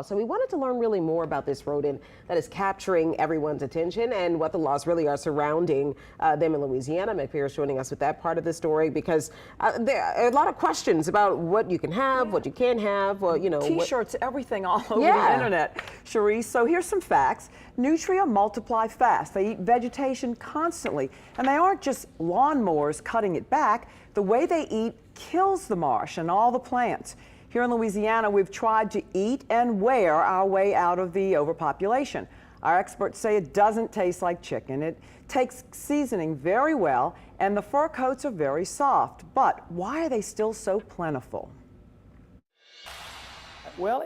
So we wanted to learn really more about this rodent that is capturing everyone's attention and what the laws really are surrounding them in Louisiana. McPhail is joining us with that part of the story because there are a lot of questions about what you can have, what you can't have, or, you know. T-shirts, everything all over the internet, Cherise. So here's some facts. Nutria multiply fast. They eat vegetation constantly, and they aren't just lawnmowers cutting it back. The way they eat kills the marsh and all the plants. Here in Louisiana, we've tried to eat and wear our way out of the overpopulation. Our experts say it doesn't taste like chicken. It takes seasoning very well, and the fur coats are very soft. But why are they still so plentiful? Well,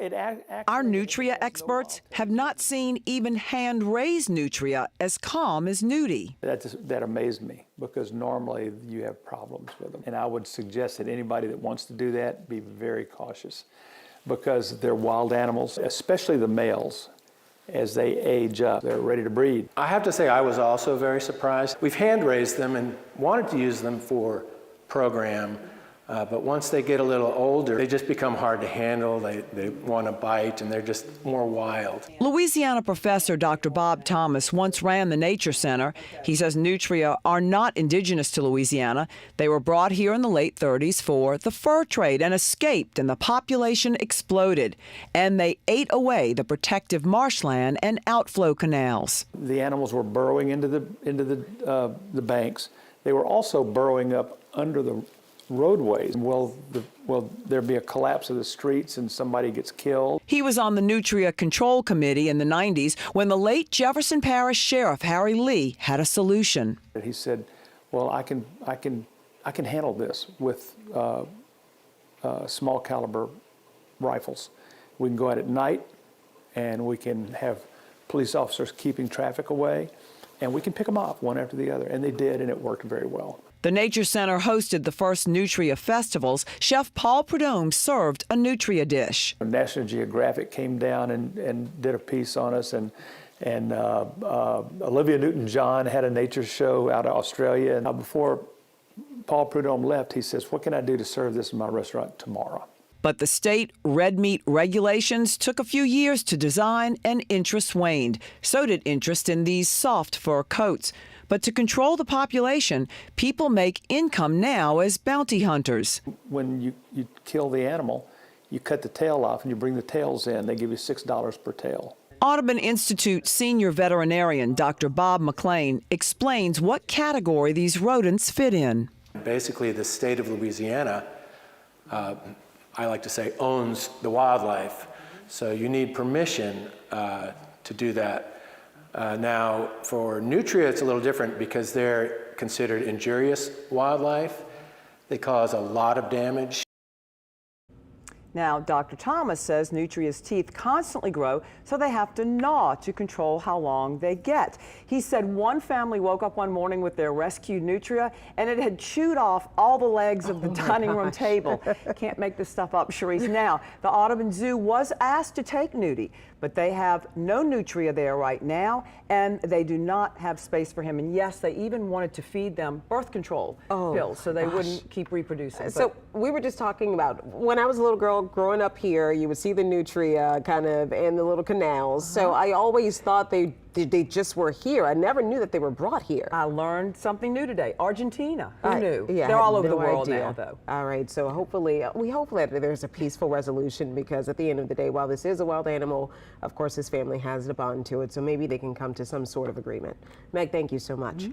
our Nutria experts have not seen even hand-raised Nutria as calm as nudie. That amazed me, because normally you have problems with them. And I would suggest that anybody that wants to do that be very cautious, because they're wild animals, especially the males. As they age up, they're ready to breed. I have to say I was also very surprised. We've hand-raised them and wanted to use them for program. But once they get a little older, they just become hard to handle. They want to bite, and they're just more wild. Louisiana professor Dr. Bob Thomas once ran the Nature Center. He says Nutria are not indigenous to Louisiana. They were brought here in the late 30s for the fur trade and escaped, and the population exploded. And they ate away the protective marshland and outflow canals. The animals were burrowing into the banks. They were also burrowing up under the roadways. Will there be a collapse of the streets and somebody gets killed? He was on the Nutria Control Committee in the 90s when the late Jefferson Parish Sheriff Harry Lee had a solution. He said, well, I can handle this with small caliber rifles. We can go out at night, and we can have police officers keeping traffic away, and we can pick them off one after the other. And they did, and it worked very well. The Nature Center hosted the first Nutria festivals. Chef Paul Prudhomme served a Nutria dish. National Geographic came down and did a piece on us, and Olivia Newton-John had a nature show out of Australia. And before Paul Prudhomme left, he says, what can I do to serve this in my restaurant tomorrow? But the state red meat regulations took a few years to design, and interest waned. So did interest in these soft fur coats. But to control the population, people make income now as bounty hunters. When you kill the animal, you cut the tail off and you bring the tails in. They give you $6 per tail. Audubon Institute senior veterinarian Dr. Bob McLean explains what category these rodents fit in. Basically, the state of Louisiana, I like to say, owns the wildlife. So you need permission to do that. Now, for Nutria, it's a little different because they're considered injurious wildlife. They cause a lot of damage. Now, Dr. Thomas says Nutria's teeth constantly grow, so they have to gnaw to control how long they get. He said one family woke up one morning with their rescued Nutria, and it had chewed off all the legs of the dining room table. Can't make this stuff up, Cherise. Now, the Audubon Zoo was asked to take Nudie, but they have no Nutria there right now, and they do not have space for him. And yes, they even wanted to feed them birth control pills so they wouldn't keep reproducing. So we were just talking about, when I was a little girl growing up here, you would see the Nutria kind of in the little canals. So I always thought they just were here. I never knew that they were brought here. I learned something new today. Argentina. Who knew? Yeah, they're all over the world now, though. All right. So hopefully, we hope that there's a peaceful resolution, because at the end of the day, while this is a wild animal, of course, his family has a bond to it. So maybe they can come to some sort of agreement. Meg, thank you so much.